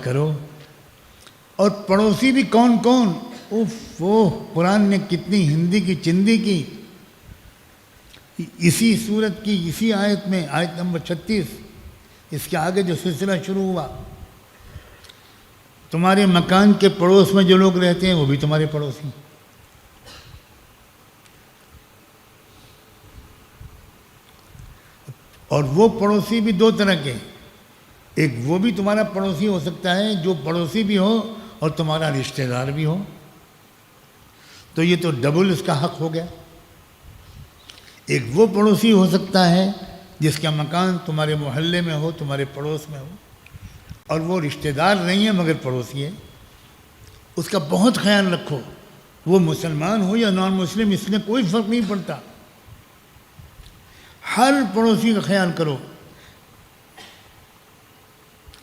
کرو. اور پڑوسی بھی کون کون؟ وہ قرآن نے کتنی ہندی کی چندی کی. اسی صورت کی اسی آیت میں، آیت نمبر 36، اس کے آگے جو سلسلہ شروع ہوا، تمہارے مکان کے پڑوس میں جو لوگ رہتے ہیں وہ بھی تمہارے پڑوسی. اور وہ پڑوسی بھی دو طرح کے، ایک وہ بھی تمہارا پڑوسی ہو سکتا ہے جو پڑوسی بھی ہو اور تمہارا رشتہ دار بھی ہو، تو یہ تو ڈبل اس کا حق ہو گیا. ایک وہ پڑوسی ہو سکتا ہے جس کا مکان تمہارے محلے میں ہو، تمہارے پڑوس میں ہو، اور وہ رشتہ دار نہیں ہے مگر پڑوسی ہے. اس کا بہت خیال رکھو، وہ مسلمان ہو یا نان مسلم، اس میں کوئی فرق نہیں پڑتا. ہر پڑوسی کا خیال کرو.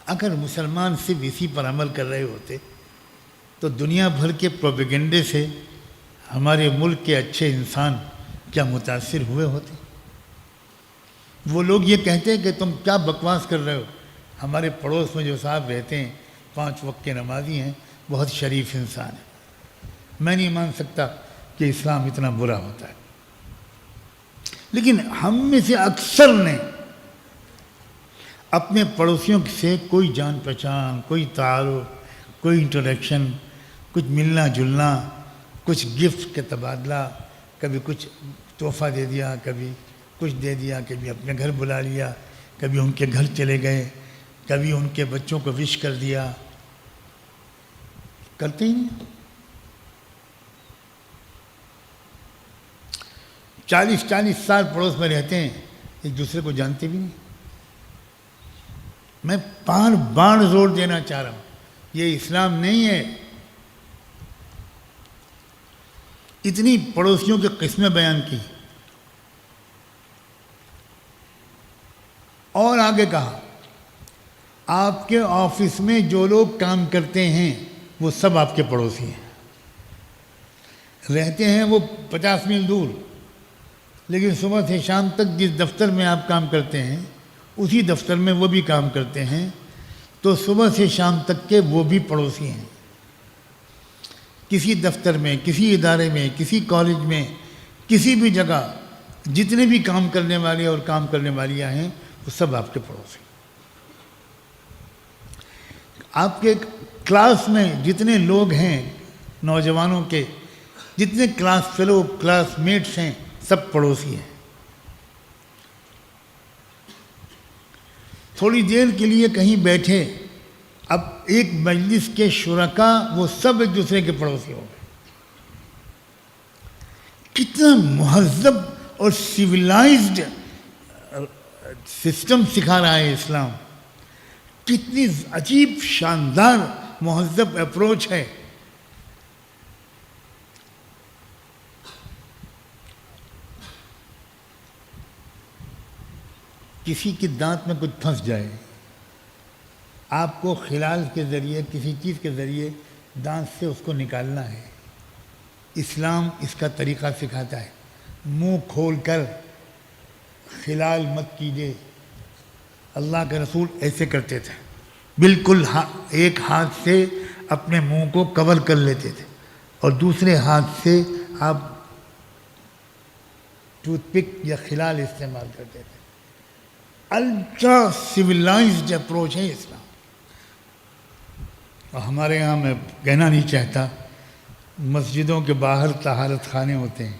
اگر مسلمان صرف اسی پر عمل کر رہے ہوتے تو دنیا بھر کے پروپیگنڈے سے ہمارے ملک کے اچھے انسان کیا متاثر ہوئے ہوتے. وہ لوگ یہ کہتے ہیں کہ تم کیا بکواس کر رہے ہو، ہمارے پڑوس میں جو صاحب رہتے ہیں 5 وقت کے نمازی ہیں، بہت شریف انسان ہیں. میں نہیں مان سکتا کہ اسلام اتنا برا ہوتا ہے. لیکن ہم میں سے اکثر نے اپنے پڑوسیوں سے کوئی جان پہچان، کوئی تعارف، کوئی انٹروڈکشن، کچھ ملنا جلنا، کچھ گفٹ کے تبادلہ، کبھی کچھ تحفہ دے دیا، کبھی کچھ دے دیا، کبھی اپنے گھر بلا لیا، کبھی ان کے گھر چلے گئے، کبھی ان کے بچوں کو وش کر دیا. کرتے ہی نہیں. 40 سال پڑوس میں رہتے ہیں، ایک دوسرے کو جانتے بھی نہیں. میں بار زور دینا چاہ رہا ہوں، یہ اسلام نہیں ہے. اتنی پڑوسیوں کی قسمیں بیان کی اور آگے کہا آپ کے آفس میں جو لوگ کام کرتے ہیں وہ سب آپ کے پڑوسی ہیں. رہتے ہیں وہ 50 میل دور، لیکن صبح سے شام تک جس دفتر میں آپ کام کرتے ہیں اسی دفتر میں وہ بھی کام کرتے ہیں، تو صبح سے شام تک کے وہ بھی پڑوسی ہیں. کسی دفتر میں، کسی ادارے میں، کسی کالج میں، کسی بھی جگہ جتنے بھی کام کرنے والے اور کام کرنے والیاں ہیں وہ سب آپ کے پڑوسی. آپ کے کلاس میں جتنے لوگ ہیں نوجوانوں کے، جتنے کلاس فیلو، کلاس میٹس ہیں، سب پڑوسی ہیں. تھوڑی دیر کے لیے کہیں بیٹھے، اب ایک مجلس کے شرکا وہ سب ایک دوسرے کے پڑوسی ہو گئے. کتنا مہذب اور سیولائزڈ سسٹم سکھا رہا ہے اسلام. کتنی عجیب شاندار مہذب اپروچ ہے. کسی کی دانت میں کچھ پھنس جائے، آپ کو خلال کے ذریعے، کسی چیز کے ذریعے دانت سے اس کو نکالنا ہے. اسلام اس کا طریقہ سکھاتا ہے. منہ کھول کر خلال مت کیجیے. اللہ کے رسول ایسے کرتے تھے، بالکل ایک ہاتھ سے اپنے منہ کو کور کر لیتے تھے اور دوسرے ہاتھ سے آپ ٹوتھ پک یا خلال استعمال کرتے تھے. الٹرا سیولائزڈ اپروچ ہے اسلام. اور ہمارے یہاں میں کہنا نہیں چاہتا، مسجدوں کے باہر طہارت خانے ہوتے ہیں.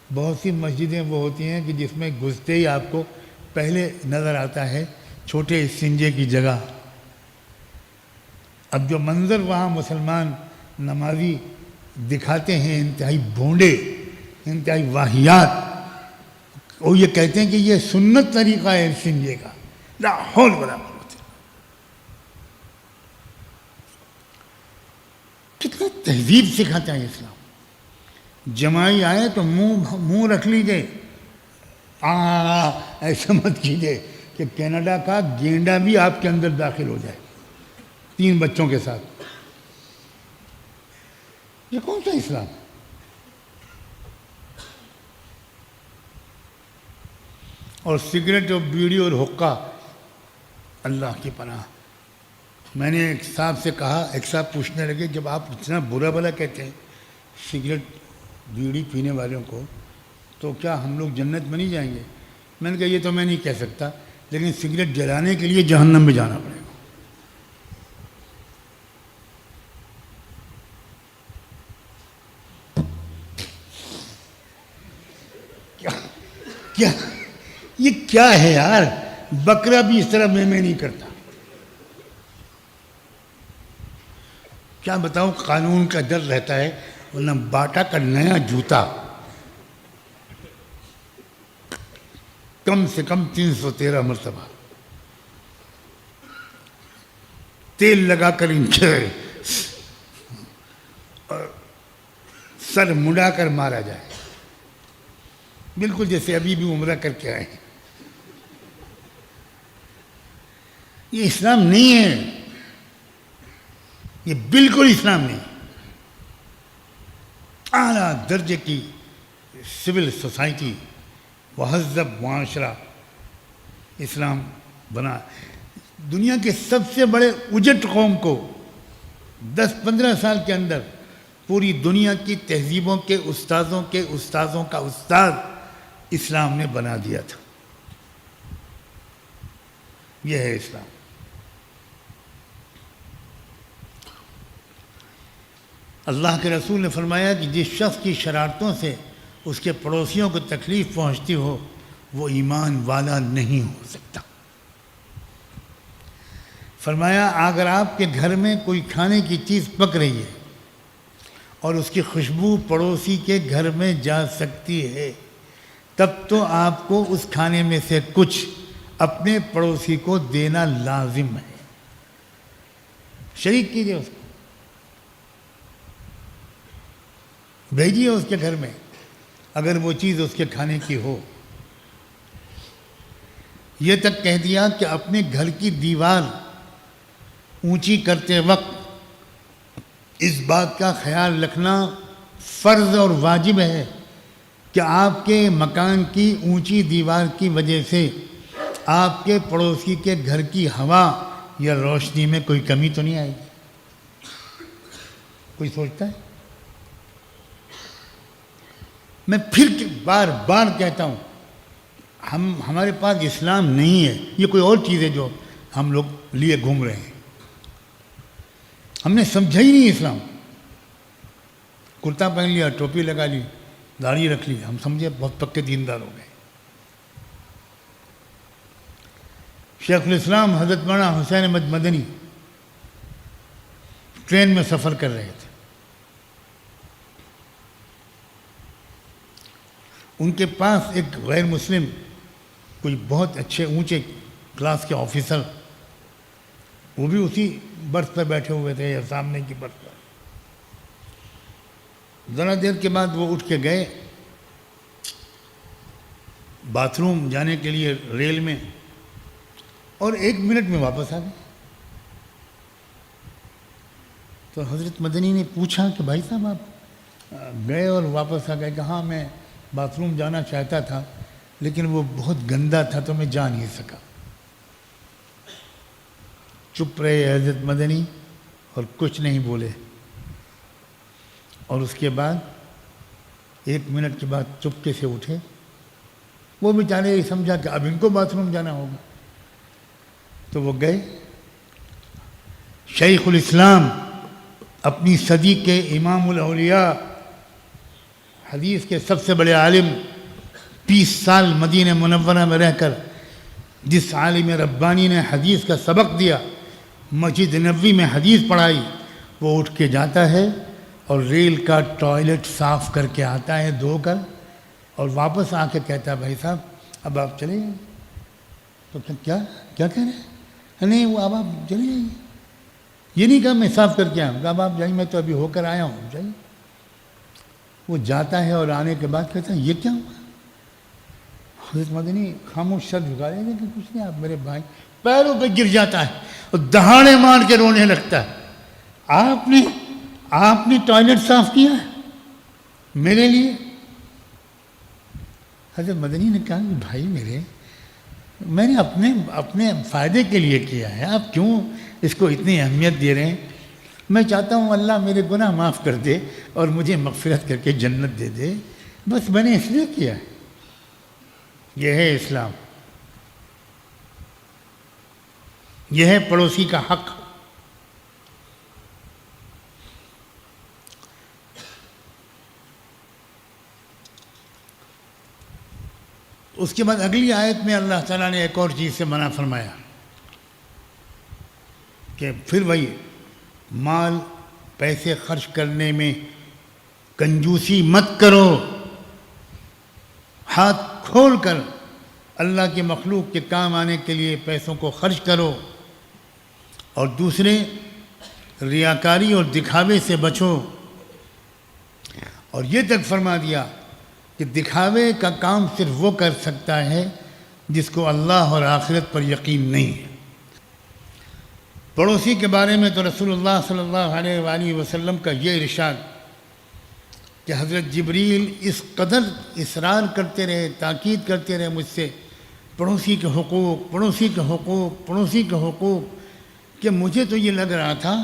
بہت سی مسجدیں وہ ہوتی ہیں کہ جس میں گھستے ہی آپ کو پہلے نظر آتا ہے چھوٹے استنجے کی جگہ. اب جو منظر وہاں مسلمان نمازی دکھاتے ہیں، انتہائی بھونڈے، انتہائی واہیات، وہ یہ کہتے ہیں کہ یہ سنت طریقہ ہے استنجے کا. لا حول ولا قوت. کتنا تہذیب سکھاتا ہے اسلام. جمائی آئے تو منہ رکھ لیجیے، ایسا مت کیجیے کہ کینیڈا کا گینڈا بھی آپ کے اندر داخل ہو جائے 3 بچوں کے ساتھ. یہ کون سا اسلام؟ اور سگریٹ اور بیڑی اور حقہ، اللہ کی پناہ. میں نے ایک صاحب سے کہا، ایک صاحب پوچھنے لگے جب آپ اتنا برا بھلا کہتے ہیں سگریٹ بیڑی پینے والوں کو، تو کیا ہم لوگ جنت میں نہیں جائیں گے؟ میں نے کہا یہ تو میں نہیں کہہ سکتا، لیکن سگریٹ جلانے کے لیے جہنم میں جانا پڑے گا۔ کیا یہ کیا ہے یار؟ بکرا بھی اس طرح میں نہیں کرتا۔ کیا بتاؤں، قانون کا ڈر رہتا ہے، ورنہ باٹا کا نیا جوتا کم سے کم 313 مرتبہ تیل لگا کر انچے اور سر مڑا کر مارا جائے، بالکل جیسے ابھی بھی عمرہ کر کے آئے ہیں۔ یہ اسلام نہیں ہے، یہ بالکل اسلام نہیں۔ اعلیٰ درجے کی سول سوسائٹی، مہذب معاشرہ اسلام بنا۔ دنیا کے سب سے بڑے اجٹ قوم کو 10-15 سال کے اندر پوری دنیا کی تہذیبوں کے استاذوں کا استاد اسلام نے بنا دیا تھا۔ یہ ہے اسلام۔ اللہ کے رسول نے فرمایا کہ جس شخص کی شرارتوں سے اس کے پڑوسیوں کو تکلیف پہنچتی ہو وہ ایمان والا نہیں ہو سکتا۔ فرمایا اگر آپ کے گھر میں کوئی کھانے کی چیز پک رہی ہے اور اس کی خوشبو پڑوسی کے گھر میں جا سکتی ہے، تب تو آپ کو اس کھانے میں سے کچھ اپنے پڑوسی کو دینا لازم ہے۔ شریک کیجیے اس کو، بھیجیے اس کے گھر میں اگر وہ چیز اس کے کھانے کی ہو۔ یہ تک کہہ دیا کہ اپنے گھر کی دیوار اونچی کرتے وقت اس بات کا خیال رکھنا فرض اور واجب ہے کہ آپ کے مکان کی اونچی دیوار کی وجہ سے آپ کے پڑوسی کے گھر کی ہوا یا روشنی میں کوئی کمی تو نہیں آئے گی۔ کوئی سوچتا ہے؟ میں پھر بار بار کہتا ہوں، ہمارے پاس اسلام نہیں ہے، یہ کوئی اور چیز ہے جو ہم لوگ لیے گھوم رہے ہیں۔ ہم نے سمجھا ہی نہیں اسلام۔ کرتا پہن لیا، ٹوپی لگا لی، داڑھی رکھ لی، ہم سمجھے بہت پکے دیندار ہو گئے۔ شیخ الاسلام حضرت مولانا حسین احمد مدنی ٹرین میں سفر کر رہے تھے۔ ان کے پاس ایک غیر مسلم کوئی بہت اچھے اونچے کلاس کے آفیسر، وہ بھی اسی برتھ پہ بیٹھے ہوئے تھے یا سامنے کی برتھ پر۔ ذرا دیر کے بعد وہ اٹھ کے گئے باتھ روم جانے کے لیے ریل میں، اور 1 منٹ میں واپس آ گئے۔ تو حضرت مدنی نے پوچھا کہ بھائی صاحب آپ گئے اور واپس آ گئے؟ کہ ہاں میں باتھ روم جانا چاہتا تھا لیکن وہ بہت گندا تھا تو میں جا نہیں سکا۔ چپ رہے حضرت مدنی اور کچھ نہیں بولے، اور اس کے بعد 1 منٹ کے بعد چپکے سے اٹھے۔ وہ بیچارے یہ سمجھا کہ اب ان کو باتھ روم جانا ہوگا، تو وہ گئے۔ شیخ الاسلام اپنی صدی کے امام الاولیاء، حدیث کے سب سے بڑے عالم، 30 سال مدینہ منورہ میں رہ کر جس عالم ربانی نے حدیث کا سبق دیا، مسجد نبوی میں حدیث پڑھائی، وہ اٹھ کے جاتا ہے اور ریل کا ٹوائلٹ صاف کر کے آتا ہے دھو کر، اور واپس آ کے کہتا ہے بھائی صاحب اب آپ چلے جائیں۔ تو کیا کہہ رہے ہیں؟ نہیں وہ اب آپ چلے جائیں۔ یہ نہیں کہا میں صاف کر کے آیا ہوں، اب آپ جائیں، میں تو ابھی ہو کر آیا ہوں، جائیں۔ وہ جاتا ہے اور آنے کے بعد کہتا ہے یہ کیا ہوا؟ حضرت مدنی خاموش سر جھکا دیں گے کہ کچھ نہیں، آپ میرے بھائی، پیروں پہ گر جاتا ہے اور دہاڑے مار کے رونے لگتا ہے۔ آپ نے ٹوائلٹ صاف کیا ہے میرے لیے؟ حضرت مدنی نے کہا کہ بھائی میرے، میں نے اپنے فائدے کے لیے کیا ہے، آپ کیوں اس کو اتنی اہمیت دے رہے ہیں؟ میں چاہتا ہوں اللہ میرے گناہ معاف کر دے اور مجھے مغفرت کر کے جنت دے دے، بس میں نے اس لیے کیا ہے۔ یہ ہے اسلام، یہ ہے پڑوسی کا حق۔ اس کے بعد اگلی آیت میں اللہ تعالیٰ نے ایک اور چیز سے منع فرمایا کہ پھر وہی مال پیسے خرچ کرنے میں کنجوسی مت کرو، ہاتھ کھول کر اللہ کی مخلوق کے کام آنے کے لیے پیسوں کو خرچ کرو، اور دوسرے ریاکاری اور دکھاوے سے بچو۔ اور یہ تک فرما دیا کہ دکھاوے کا کام صرف وہ کر سکتا ہے جس کو اللہ اور آخرت پر یقین نہیں ہے۔ پڑوسی کے بارے میں تو رسول اللہ صلی اللہ علیہ وآلہ وسلم کا یہ ارشاد کہ حضرت جبریل اس قدر اصرار کرتے رہے، تاکید کرتے رہے مجھ سے، پڑوسی کے حقوق، پڑوسی کے حقوق، پڑوسی کے حقوق، کہ مجھے تو یہ لگ رہا تھا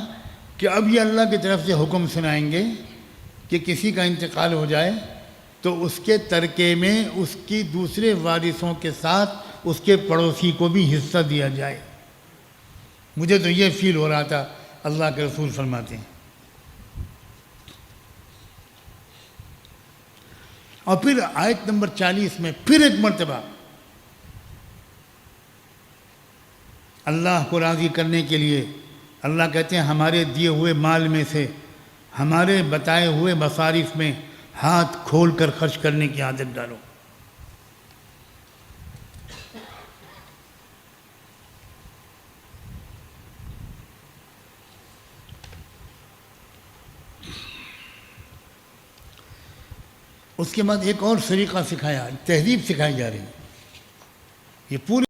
کہ اب یہ اللہ کی طرف سے حکم سنائیں گے کہ کسی کا انتقال ہو جائے تو اس کے ترکے میں اس کی دوسرے وارثوں کے ساتھ اس کے پڑوسی کو بھی حصہ دیا جائے۔ مجھے تو یہ فیل ہو رہا تھا، اللہ کے رسول فرماتے ہیں۔ اور پھر آیت نمبر 40 میں پھر ایک مرتبہ اللہ کو راضی کرنے کے لیے اللہ کہتے ہیں ہمارے دیے ہوئے مال میں سے، ہمارے بتائے ہوئے مصارف میں ہاتھ کھول کر خرچ کرنے کی عادت ڈالو۔ اس کے بعد ایک اور طریقہ سکھایا، تہذیب سکھائی جا رہی ہے۔ یہ پوری